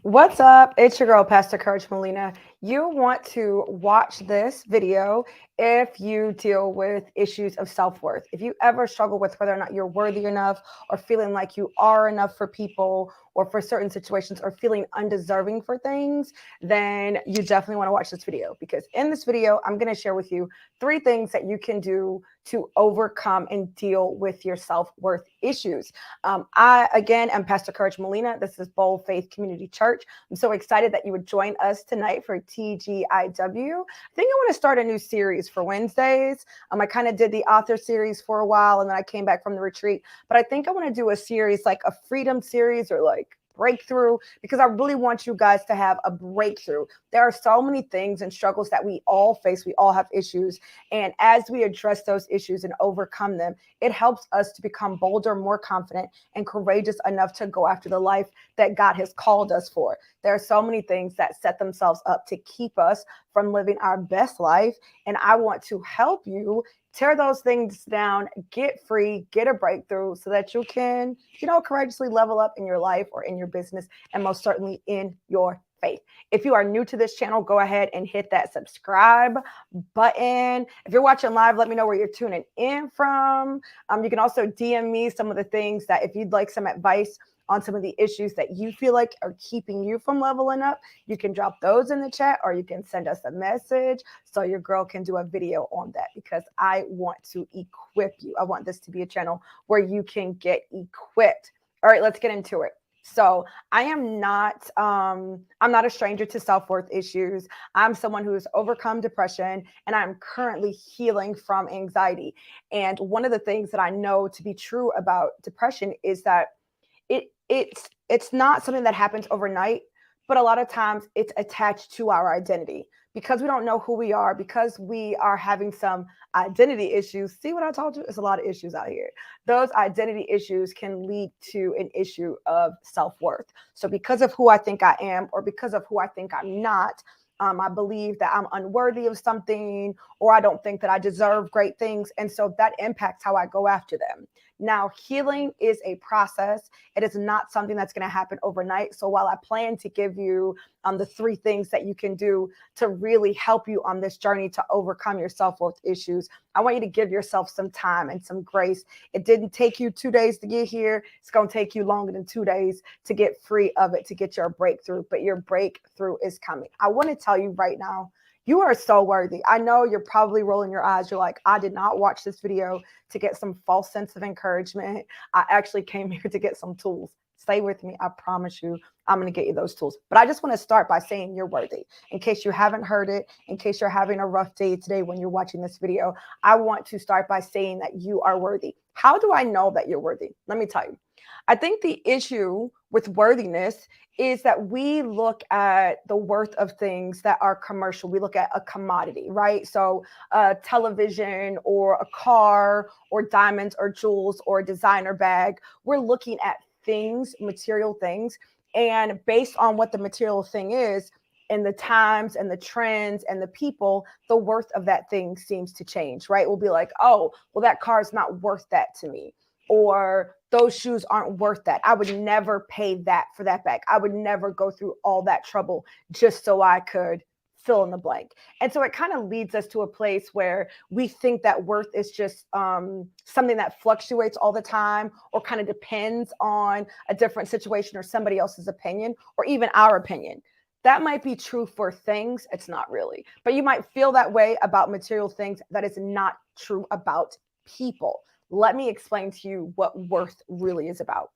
What's up? It's your girl, Pastor Courage Molina. You want to watch this video if you deal with issues of self worth. If you ever struggle with whether or not you're worthy enough, or feeling like you are enough for people or for certain situations, or feeling undeserving for things, then you definitely want to watch this video, because in this video, I'm going to share with you 3 things that you can do to overcome and deal with your self worth issues. I, again, am Pastor Courage Molina. This is Bold Faith Community Church. I'm so excited that you would join us tonight for TGIW. I think I want to start a new series for Wednesdays. I kind of did the author series for a while, and then I came back from the retreat. But I think I want to do a series, like a freedom series or like breakthrough, because I really want you guys to have a breakthrough. There are so many things and struggles that we all face. We all have issues. And as we address those issues and overcome them, it helps us to become bolder, more confident, and courageous enough to go after the life that God has called us for. There are so many things that set themselves up to keep us from living our best life. And I want to help you tear those things down, get free, get a breakthrough so that you can, courageously level up in your life or in your business, and most certainly in your faith. If you are new to this channel, go ahead and hit that subscribe button. If you're watching live, let me know where you're tuning in from. You can also DM me some of the things that, if you'd like some advice on some of the issues that you feel like are keeping you from leveling up, you can drop those in the chat, or you can send us a message so your girl can do a video on that, because I want to equip you. I want this to be a channel where you can get equipped. All right, let's get into it. So I'm not a stranger to self-worth issues. I'm someone who has overcome depression, and I'm currently healing from anxiety. And one of the things that I know to be true about depression is that it's not something that happens overnight, but a lot of times it's attached to our identity, because we don't know who we are, because we are having some identity issues. See what I told you? There's a lot of issues out here. Those identity issues can lead to an issue of self-worth. So because of who I think I am, or because of who I think I'm not, I believe that I'm unworthy of something, or I don't think that I deserve great things. And so that impacts how I go after them. Now, healing is a process. It is not something that's going to happen overnight. So while I plan to give you the 3 things that you can do to really help you on this journey to overcome your self-worth issues, I want you to give yourself some time and some grace. It didn't take you 2 days to get here. It's going to take you longer than 2 days to get free of it, to get your breakthrough. But your breakthrough is coming. I want to tell you right now, you are so worthy. I know you're probably rolling your eyes. You're like, I did not watch this video to get some false sense of encouragement. I actually came here to get some tools. Stay with me. I promise you, I'm going to get you those tools. But I just want to start by saying you're worthy. In case you haven't heard it, in case you're having a rough day today when you're watching this video, I want to start by saying that you are worthy. How do I know that you're worthy? Let me tell you. I think the issue with worthiness is that we look at the worth of things that are commercial. We look at a commodity, right? So a television or a car or diamonds or jewels or a designer bag. We're looking at things, material things. And based on what the material thing is, and the times and the trends and the people, the worth of that thing seems to change, right? We'll be like, oh, well, that car is not worth that to me. Or those shoes aren't worth that. I would never pay that for that bag. I would never go through all that trouble just so I could fill in the blank. And so it kind of leads us to a place where we think that worth is just something that fluctuates all the time, or kind of depends on a different situation or somebody else's opinion, or even our opinion. That might be true for things. It's not really. But you might feel that way about material things. That is not true about people. Let me explain to you what worth really is about.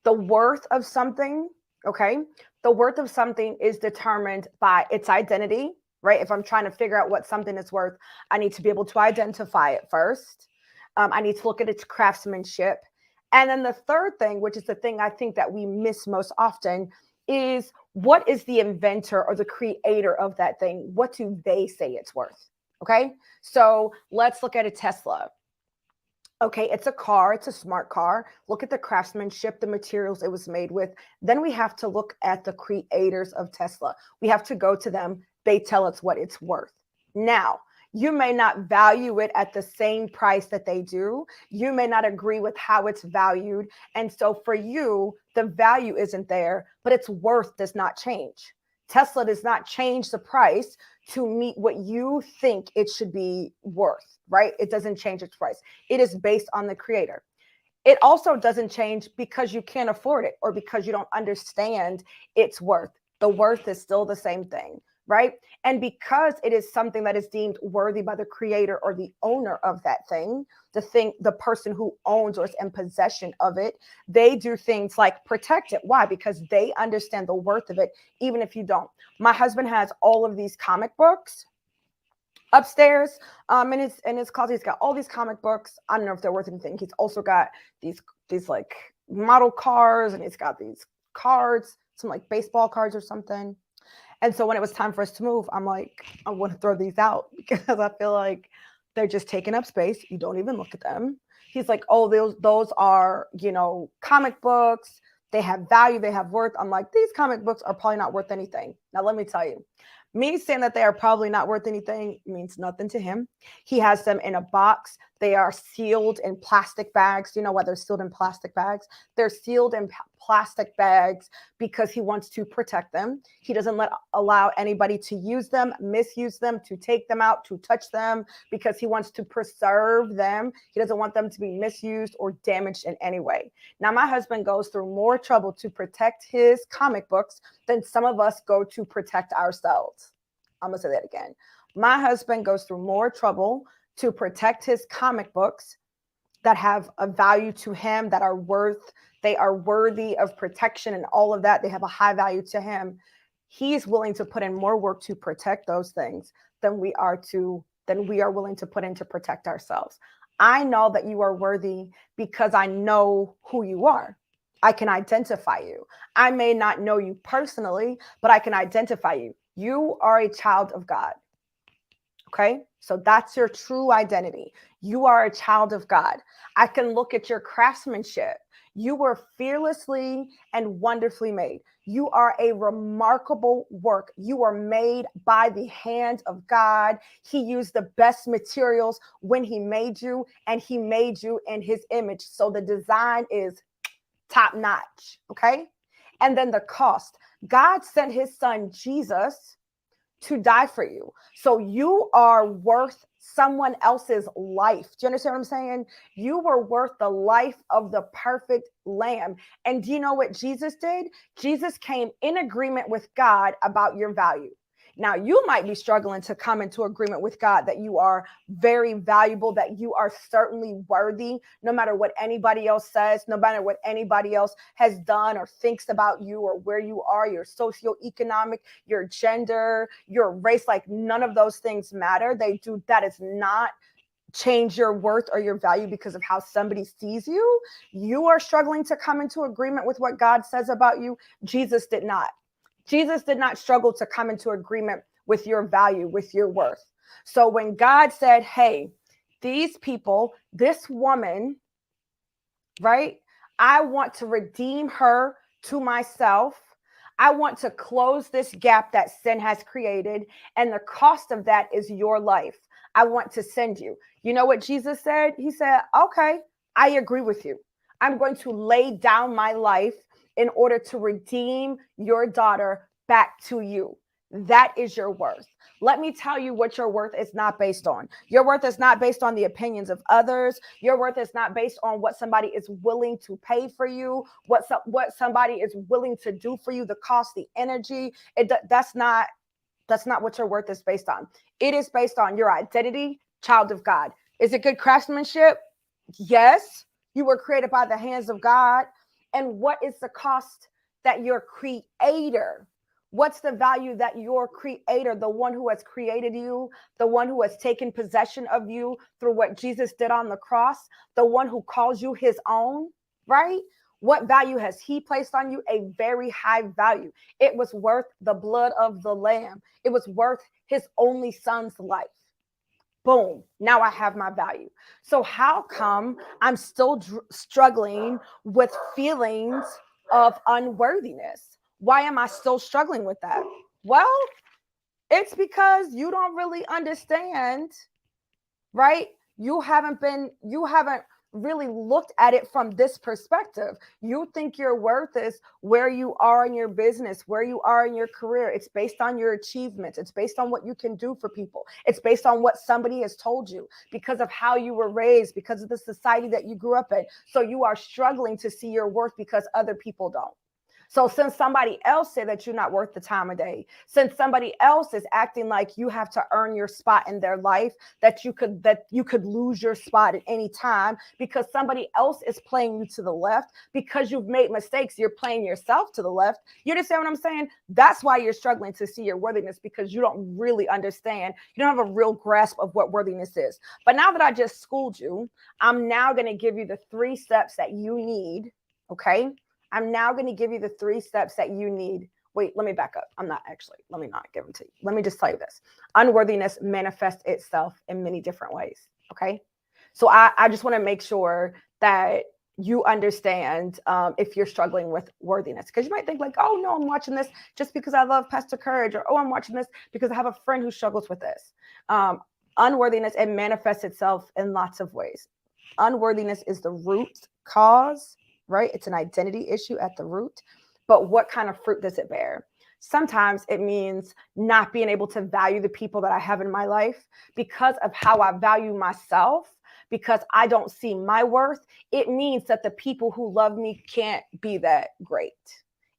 The worth of something, okay? The worth of something is determined by its identity, right? If I'm trying to figure out what something is worth, I need to be able to identify it first. I need to look at its craftsmanship. And then the third thing, which is the thing I think that we miss most often, is what is the inventor or the creator of that thing? What do they say it's worth? Okay, so let's look at a Tesla. Okay, it's a car, it's a smart car. Look at the craftsmanship, the materials it was made with. Then we have to look at the creators of Tesla. We have to go to them. They tell us what it's worth. Now, you may not value it at the same price that they do. You may not agree with how it's valued. And so for you, the value isn't there, but its worth does not change. Tesla does not change the price to meet what you think it should be worth, right? It doesn't change its price. It is based on the creator. It also doesn't change because you can't afford it or because you don't understand its worth. The worth is still the same thing, right? And because it is something that is deemed worthy by the creator or the owner of that thing, the person who owns or is in possession of it, they do things like protect it. Why? Because they understand the worth of it, even if you don't. My husband has all of these comic books upstairs in his closet. He's got all these comic books. I don't know if they're worth anything. He's also got these like model cars, and he's got these cards, some like baseball cards or something. And so when it was time for us to move, I'm like, I want to throw these out because I feel like they're just taking up space. You don't even look at them. He's like, oh, those are, comic books. They have value. They have worth. I'm like, these comic books are probably not worth anything. Now, let me tell you, me saying that they are probably not worth anything means nothing to him. He has them in a box. They are sealed in plastic bags. You know why they're sealed in plastic bags? They're sealed in plastic bags because he wants to protect them. He doesn't allow anybody to use them, misuse them, to take them out, to touch them, because he wants to preserve them. He doesn't want them to be misused or damaged in any way. Now, my husband goes through more trouble to protect his comic books than some of us go to protect ourselves. I'm going to say that again. My husband goes through more trouble to protect his comic books that have a value to him, they are worthy of protection and all of that. They have a high value to him. He's willing to put in more work to protect those things than we are willing to put in to protect ourselves. I know that you are worthy because I know who you are. I can identify you. I may not know you personally, but I can identify you. You are a child of God. Okay, so that's your true identity. You are a child of God. I can look at your craftsmanship. You were fearlessly and wonderfully made. You are a remarkable work. You are made by the hand of God. He used the best materials when he made you, and he made you in his image. So the design is top notch. Okay, and then the cost. God sent his son Jesus to die for you. So you are worth someone else's life. Do you understand what I'm saying? You were worth the life of the perfect lamb. And do you know what Jesus did? Jesus came in agreement with God about your value. Now, you might be struggling to come into agreement with God that you are very valuable, that you are certainly worthy, no matter what anybody else says, no matter what anybody else has done or thinks about you or where you are, your socioeconomic, your gender, your race. Like, none of those things matter. That is not change your worth or your value because of how somebody sees you. You are struggling to come into agreement with what God says about you. Jesus did not. Jesus did not struggle to come into agreement with your value, with your worth. So when God said, hey, these people, this woman, right? I want to redeem her to myself. I want to close this gap that sin has created. And the cost of that is your life. I want to send you. You know what Jesus said? He said, okay, I agree with you. I'm going to lay down my life in order to redeem your daughter back to you. That is your worth. Let me tell you what your worth is not based on. Your worth is not based on the opinions of others. Your worth is not based on what somebody is willing to pay for you, what somebody is willing to do for you, the cost, the energy. That's not what your worth is based on. It is based on your identity, child of God. Is it good craftsmanship? Yes. You were created by the hands of God. And what is the cost that your creator, what's the value that your creator, the one who has created you, the one who has taken possession of you through what Jesus did on the cross, the one who calls you his own, right? What value has he placed on you? A very high value. It was worth the blood of the lamb. It was worth his only son's life. Boom. Now I have my value. So how come I'm still struggling with feelings of unworthiness? Why am I still struggling with that? Well, it's because you don't really understand, right? You haven't really looked at it from this perspective. You think your worth is where you are in your business, where you are in your career. It's based on your achievements. It's based on what you can do for people. It's based on what somebody has told you because of how you were raised, because of the society that you grew up in. So you are struggling to see your worth because other people don't. So since somebody else said that you're not worth the time of day, since somebody else is acting like you have to earn your spot in their life, that you could lose your spot at any time because somebody else is playing you to the left, because you've made mistakes, you're playing yourself to the left. You understand what I'm saying? That's why you're struggling to see your worthiness, because you don't really understand. You don't have a real grasp of what worthiness is. But now that I just schooled you, I'm now going to give you the 3 steps that you need. Okay. I'm now going to give you the 3 steps that you need. Wait, let me back up. Let me not give them to you. Let me just tell you this. Unworthiness manifests itself in many different ways. Okay. So I just want to make sure that you understand if you're struggling with worthiness, because you might think like, oh no, I'm watching this just because I love Pastor Courage, or oh, I'm watching this because I have a friend who struggles with this. Unworthiness, it manifests itself in lots of ways. Unworthiness is the root cause, right? It's an identity issue at the root. But what kind of fruit does it bear? Sometimes it means not being able to value the people that I have in my life because of how I value myself, because I don't see my worth. It means that the people who love me can't be that great.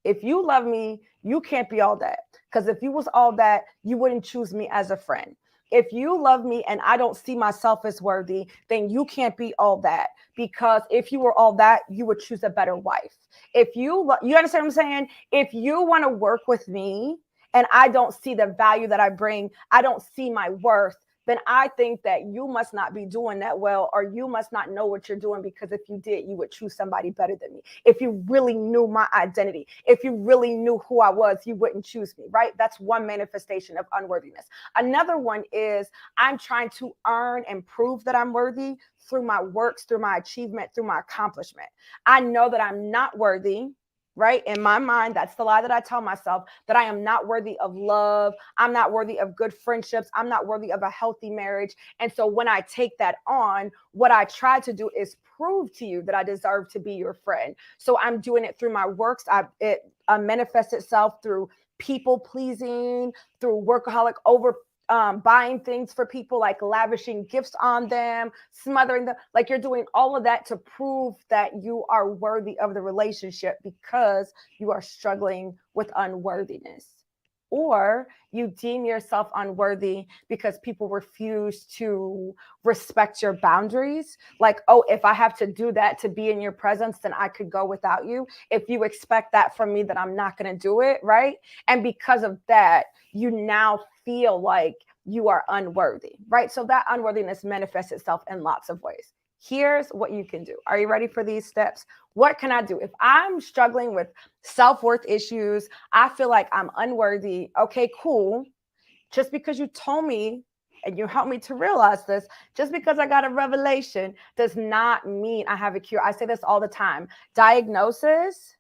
If you love me, you can't be all that. Because if you was all that, you wouldn't choose me as a friend. If you love me and I don't see myself as worthy, then you can't be all that, because if you were all that, you would choose a better wife. If you understand what I'm saying? If you want to work with me and I don't see the value that I bring, I don't see my worth, then I think that you must not be doing that well, or you must not know what you're doing, because if you did, you would choose somebody better than me. If you really knew my identity, if you really knew who I was, you wouldn't choose me, right? That's one manifestation of unworthiness. Another one is I'm trying to earn and prove that I'm worthy through my works, through my achievement, through my accomplishment. I know that I'm not worthy. Right? In my mind, that's the lie that I tell myself, that I am not worthy of love. I'm not worthy of good friendships. I'm not worthy of a healthy marriage. And so when I take that on, what I try to do is prove to you that I deserve to be your friend. So I'm doing it through my works. It manifests itself through people pleasing, through workaholic buying things for people, like lavishing gifts on them, smothering them. Like you're doing all of that to prove that you are worthy of the relationship because you are struggling with unworthiness. Or you deem yourself unworthy because people refuse to respect your boundaries. Like, oh, if I have to do that to be in your presence, then I could go without you. If you expect that from me, then I'm not going to do it, right? And because of that, you now feel like you are unworthy, right? So that unworthiness manifests itself in lots of ways. Here's what you can do. Are you ready for these steps? What can I do? If I'm struggling with self-worth issues, I feel like I'm unworthy. Okay, cool. Just because you told me and you helped me to realize this, just because I got a revelation does not mean I have a cure. I say this all the time. Diagnosis,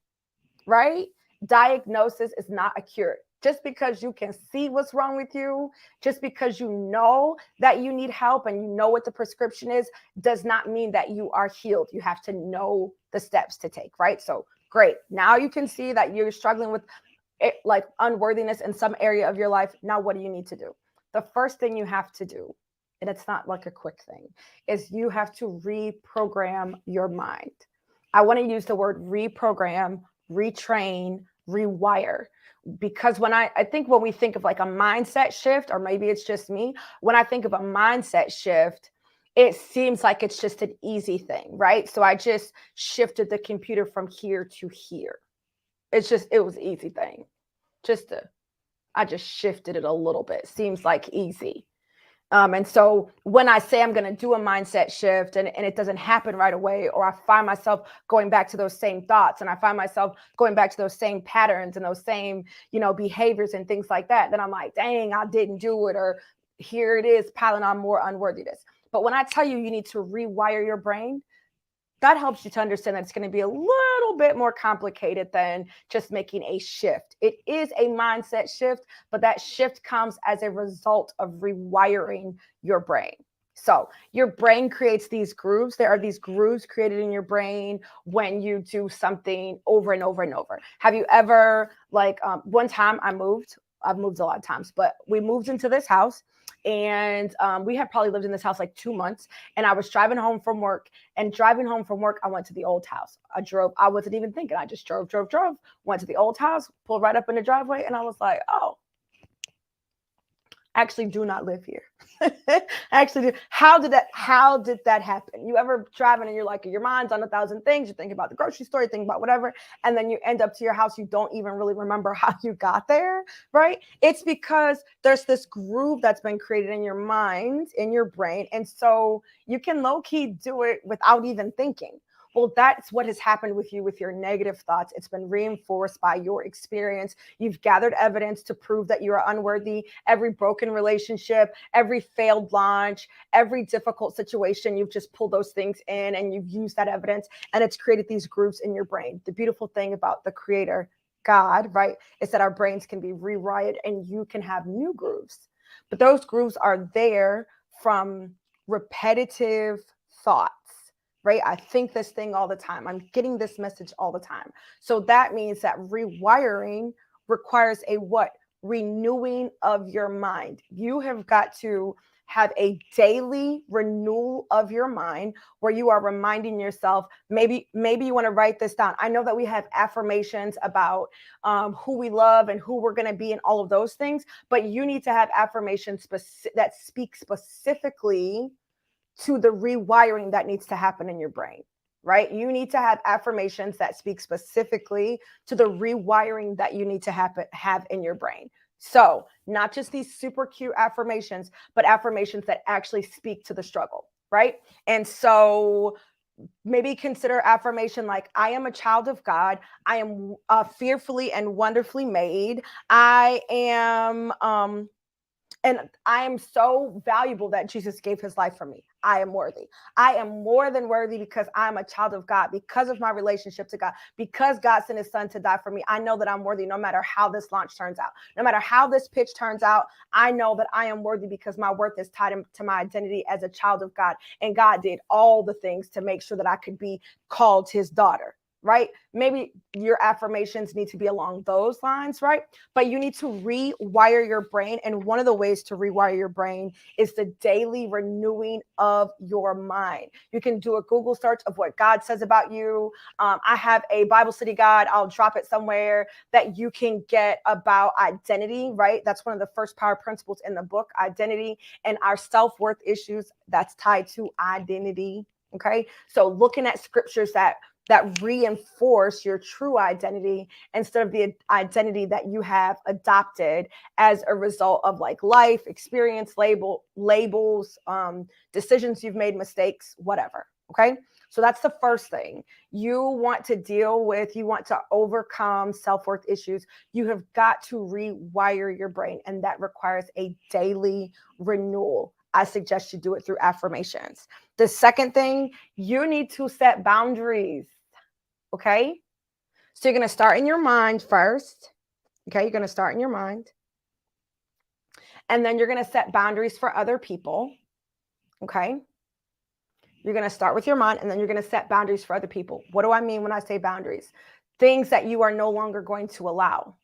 right? Diagnosis is not a cure. Just because you can see what's wrong with you, just because you know that you need help and you know what the prescription is, does not mean that you are healed. You have to know the steps to take, right? So great. Now you can see that you're struggling with like unworthiness in some area of your life. Now, what do you need to do? The first thing you have to do, and it's not like a quick thing, is you have to reprogram your mind. I want to use the word reprogram, retrain, rewire. Because when I think when we think of like a mindset shift, or maybe it's just me, when I think of a mindset shift, it seems like it's just an easy thing, right? So I just shifted the computer from here to here. It was an easy thing. I just shifted it a little bit. Seems like easy. And so when I say I'm going to do a mindset shift and it doesn't happen right away, or I find myself going back to those same thoughts, and I find myself going back to those same patterns and those same, behaviors and things like that, then I'm like, dang, I didn't do it. Or here it is piling on more unworthiness. But when I tell you, you need to rewire your brain, that helps you to understand that it's going to be a little bit more complicated than just making a shift. It is a mindset shift, but that shift comes as a result of rewiring your brain. So your brain creates these grooves. There are these grooves created in your brain when you do something over and over and over. Have you ever, like, one time I've moved a lot of times, but we moved into this house, and we had probably lived in this house like 2 months, and I was driving home from work, I went to the old house. I wasn't even thinking. I just drove, went to the old house, pulled right up in the driveway, and I was like, oh, actually do not live here. Actually, how did that happen? You ever driving and you're like, your mind's on 1,000 things, you think about the grocery store, you think about whatever, and then you end up to your house, you don't even really remember how you got there, right? It's because there's this groove that's been created in your mind, in your brain, and so you can low-key do it without even thinking. Well, that's what has happened with you with your negative thoughts. It's been reinforced by your experience. You've gathered evidence to prove that you are unworthy. Every broken relationship, every failed launch, every difficult situation, you've just pulled those things in and you've used that evidence, and it's created these grooves in your brain. The beautiful thing about the creator, God, right, is that our brains can be rewired and you can have new grooves. But those grooves are there from repetitive thoughts. Right? I think this thing all the time. I'm getting this message all the time. So that means that rewiring requires a what? Renewing of your mind. You have got to have a daily renewal of your mind where you are reminding yourself, maybe you want to write this down. I know that we have affirmations about who we love and who we're going to be and all of those things, but you need to have affirmations that speak specifically to the rewiring that needs to happen in your brain, right? You need to have affirmations that speak specifically to the rewiring that you need to have in your brain. So not just these super cute affirmations, but affirmations that actually speak to the struggle, right? And so maybe consider affirmation like, I am a child of God. I am fearfully and wonderfully made. And I am so valuable that Jesus gave his life for me. I am worthy. I am more than worthy because I'm a child of God, because of my relationship to God, because God sent his son to die for me. I know that I'm worthy no matter how this launch turns out. No matter how this pitch turns out, I know that I am worthy because my worth is tied to my identity as a child of God. And God did all the things to make sure that I could be called his daughter. Right? Maybe your affirmations need to be along those lines, right? But you need to rewire your brain. And one of the ways to rewire your brain is the daily renewing of your mind. You can do a Google search of what God says about you. I have a Bible study guide. I'll drop it somewhere that you can get about identity, right? That's one of the first power principles in the book, identity, and our self-worth issues that's tied to identity. Okay. So looking at scriptures that reinforce your true identity instead of the identity that you have adopted as a result of like life experience, labels, decisions you've made, mistakes, whatever. Okay. So that's the first thing you want to overcome self-worth issues. You have got to rewire your brain, and that requires a daily renewal. I suggest you do it through affirmations. The second thing, you need to set boundaries. Okay. So you're going to start in your mind first. Okay. You're going to start in your mind. And then you're going to set boundaries for other people. Okay. You're going to start with your mind, and then you're going to set boundaries for other people. What do I mean when I say boundaries? Things that you are no longer going to allow.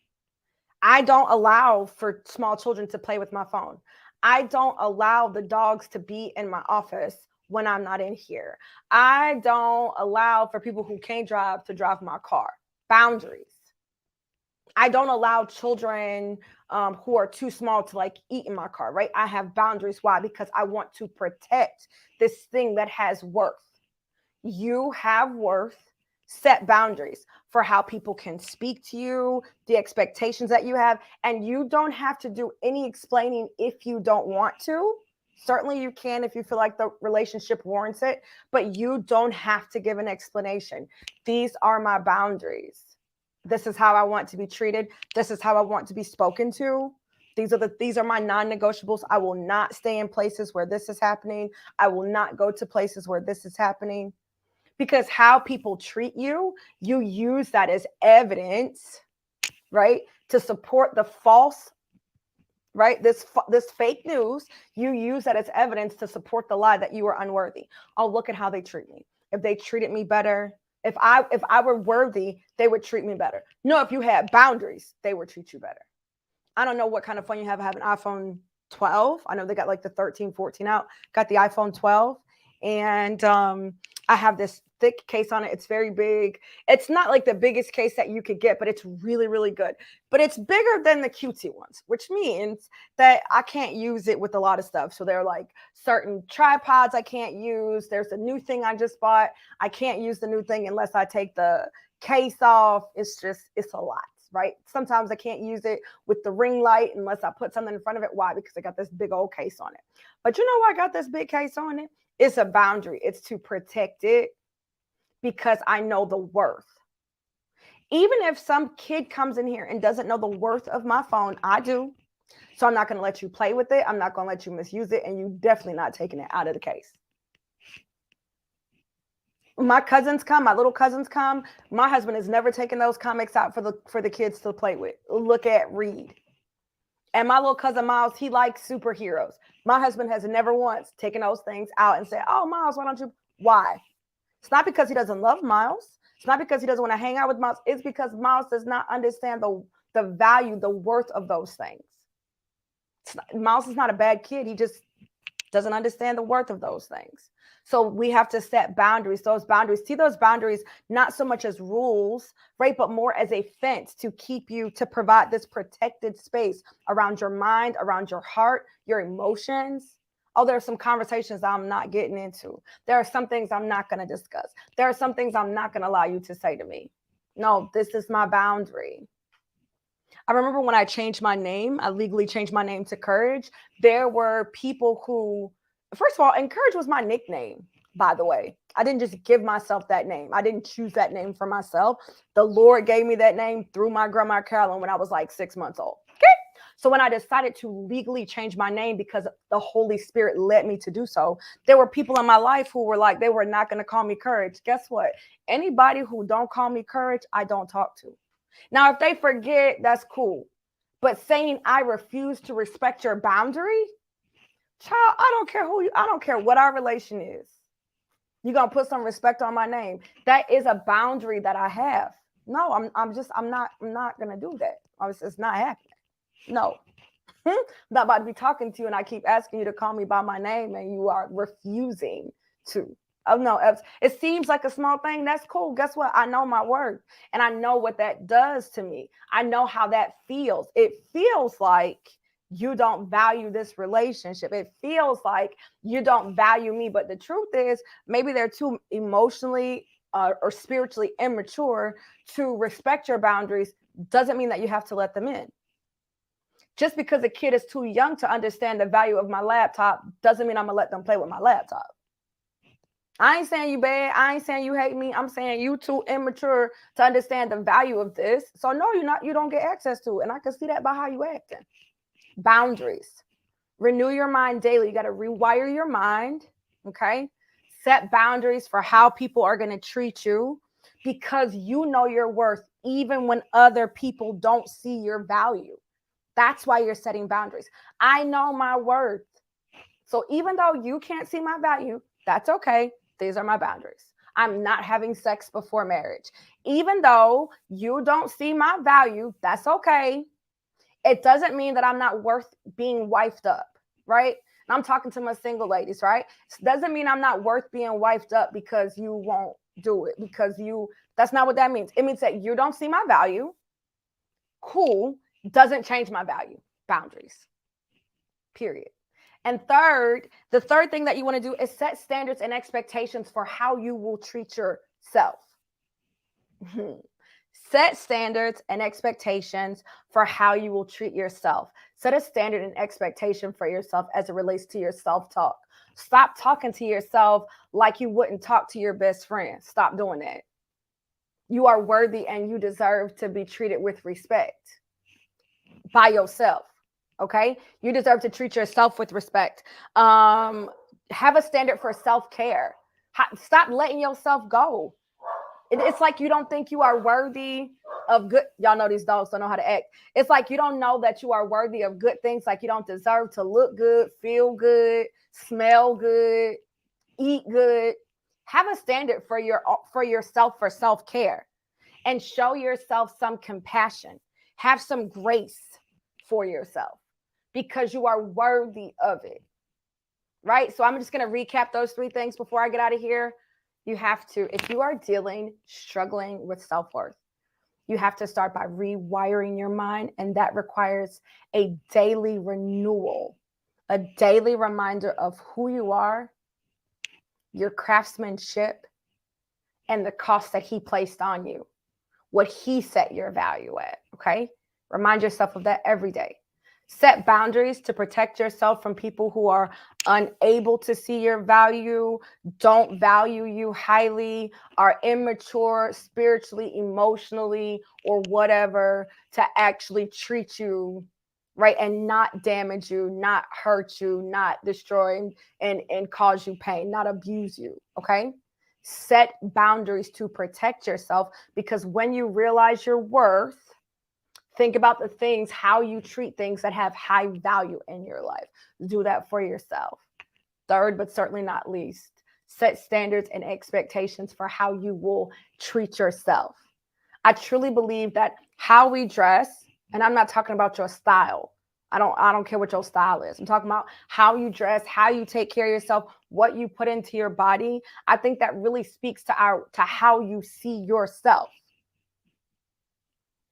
I don't allow for small children to play with my phone. I don't allow the dogs to be in my office when I'm not in here. I don't allow for people who can't drive to drive my car. Boundaries. I don't allow children who are too small to like eat in my car, right? I have boundaries. Why? Because I want to protect this thing that has worth. You have worth. Set boundaries for how people can speak to you, the expectations that you have, and you don't have to do any explaining if you don't want to. Certainly you can if you feel like the relationship warrants it, but you don't have to give an explanation. These are my boundaries. This is how I want to be treated. This is how I want to be spoken to. These are my non-negotiables. I will not stay in places where this is happening. I will not go to places where this is happening. Because how people treat you, you use that as evidence, right, to support the false right? This fake news, you use that as evidence to support the lie that you are unworthy. Oh, look at how they treat me. If they treated me better, if I were worthy, they would treat me better. No, if you had boundaries, they would treat you better. I don't know what kind of phone you have. I have an iPhone 12. I know they got like the 13, 14 out. Got the iPhone 12. And I have this thick case on it. It's very big. It's not like the biggest case that you could get, but it's really, really good. But it's bigger than the cutesy ones, which means that I can't use it with a lot of stuff. So there are like certain tripods I can't use. There's a new thing I just bought. I can't use the new thing unless I take the case off. It's a lot. Right? Sometimes I can't use it with the ring light unless I put something in front of it. Why? Because I got this big old case on it. But you know why I got this big case on it? It's a boundary. It's to protect it because I know the worth. Even if some kid comes in here and doesn't know the worth of my phone, I do. So I'm not going to let you play with it. I'm not going to let you misuse it. And you definitely not taking it out of the case. My cousins come, my little cousins come. My husband has never taken those comics out for the kids to play with, look at, read. And my little cousin Miles, he likes superheroes. My husband has never once taken those things out and said, oh, Miles, why don't you? Why? It's not because he doesn't love Miles. It's not because he doesn't want to hang out with Miles. It's because Miles does not understand the value, the worth of those things. Miles is not a bad kid. He just doesn't understand the worth of those things. So we have to set boundaries, see those boundaries, not so much as rules, right? But more as a fence to keep you, to provide this protected space around your mind, around your heart, your emotions. Oh, there are some conversations I'm not getting into. There are some things I'm not going to discuss. There are some things I'm not going to allow you to say to me. No, this is my boundary. I remember when I changed my name, I legally changed my name to Courage. There were people who, first of all, and Courage was my nickname, by the way. I didn't just give myself that name. I didn't choose that name for myself. The Lord gave me that name through my grandma Carolyn when I was like 6 months old. Okay. So when I decided to legally change my name because the Holy Spirit led me to do so, there were people in my life who were like, they were not going to call me Courage. Guess what? Anybody who don't call me Courage, I don't talk to. Now, if they forget, that's cool. But saying I refuse to respect your boundary, child, I don't care I don't care what our relation is. You're going to put some respect on my name. That is a boundary that I have. No, I'm not going to do that. It's not happening. No. I'm not about to be talking to you and I keep asking you to call me by my name and you are refusing to. Oh, no, it seems like a small thing. That's cool. Guess what? I know my worth and I know what that does to me. I know how that feels. It feels like you don't value this relationship. It feels like you don't value me. But the truth is, maybe they're too emotionally or spiritually immature to respect your boundaries. Doesn't mean that you have to let them in. Just because a kid is too young to understand the value of my laptop doesn't mean I'm going to let them play with my laptop. I ain't saying you bad. I ain't saying you hate me. I'm saying you too immature to understand the value of this. So no, you don't get access to it. And I can see that by how you acting. Boundaries. Renew your mind daily. You got to rewire your mind. Okay. Set boundaries for how people are going to treat you because you know your worth even when other people don't see your value. That's why you're setting boundaries. I know my worth. So even though you can't see my value, that's okay. These are my boundaries. I'm not having sex before marriage. Even though you don't see my value, that's okay. It doesn't mean that I'm not worth being wifed up, right? And I'm talking to my single ladies, right? It doesn't mean I'm not worth being wifed up because you won't do it, that's not what that means. It means that you don't see my value. Cool. Doesn't change my value. Boundaries. Period. And the third thing that you want to do is set standards and expectations for how you will treat yourself. Set standards and expectations for how you will treat yourself. Set a standard and expectation for yourself as it relates to your self-talk. Stop talking to yourself like you wouldn't talk to your best friend. Stop doing that. You are worthy and you deserve to be treated with respect by yourself. Okay. You deserve to treat yourself with respect. Have a standard for self-care. Stop letting yourself go. It's like you don't think you are worthy of good. Y'all know these dogs don't know how to act. It's like you don't know that you are worthy of good things. Like you don't deserve to look good, feel good, smell good, eat good. Have a standard for yourself, for self-care, and show yourself some compassion. Have some grace for yourself because you are worthy of it. Right? So I'm just going to recap those 3 things before I get out of here. You have to, if you are struggling with self-worth, you have to start by rewiring your mind. And that requires a daily renewal, a daily reminder of who you are, your craftsmanship, and the cost that he placed on you, what he set your value at. Okay? Remind yourself of that every day. Set boundaries to protect yourself from people who are unable to see your value, don't value you highly, are immature spiritually, emotionally, or whatever, to actually treat you right and not damage you, not hurt you, not destroy and cause you pain, not abuse you. Okay? Set boundaries to protect yourself, because when you realize your worth, think about the things, how you treat things that have high value in your life. Do that for yourself. Third, but certainly not least, set standards and expectations for how you will treat yourself. I truly believe that how we dress, and I'm not talking about your style. I don't care what your style is. I'm talking about how you dress, how you take care of yourself, what you put into your body. I think that really speaks to how you see yourself.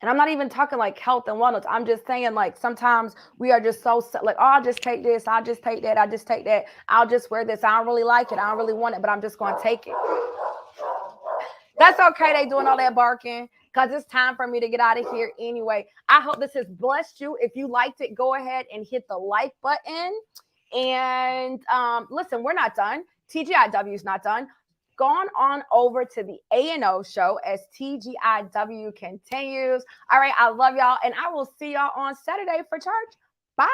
And I'm not even talking like health and wellness. I'm just saying, like, sometimes we are just so like, oh, I'll just take this. I'll just take that. I'll just take that. I'll just wear this. I don't really like it. I don't really want it, but I'm just going to take it. That's okay. They doing all that barking because it's time for me to get out of here anyway. I hope this has blessed you. If you liked it, go ahead and hit the like button. And listen, we're not done. TGIW is not done. Gone on over to the A&O show as TGIW continues. All right, I love y'all, and I will see y'all on Saturday for church. Bye.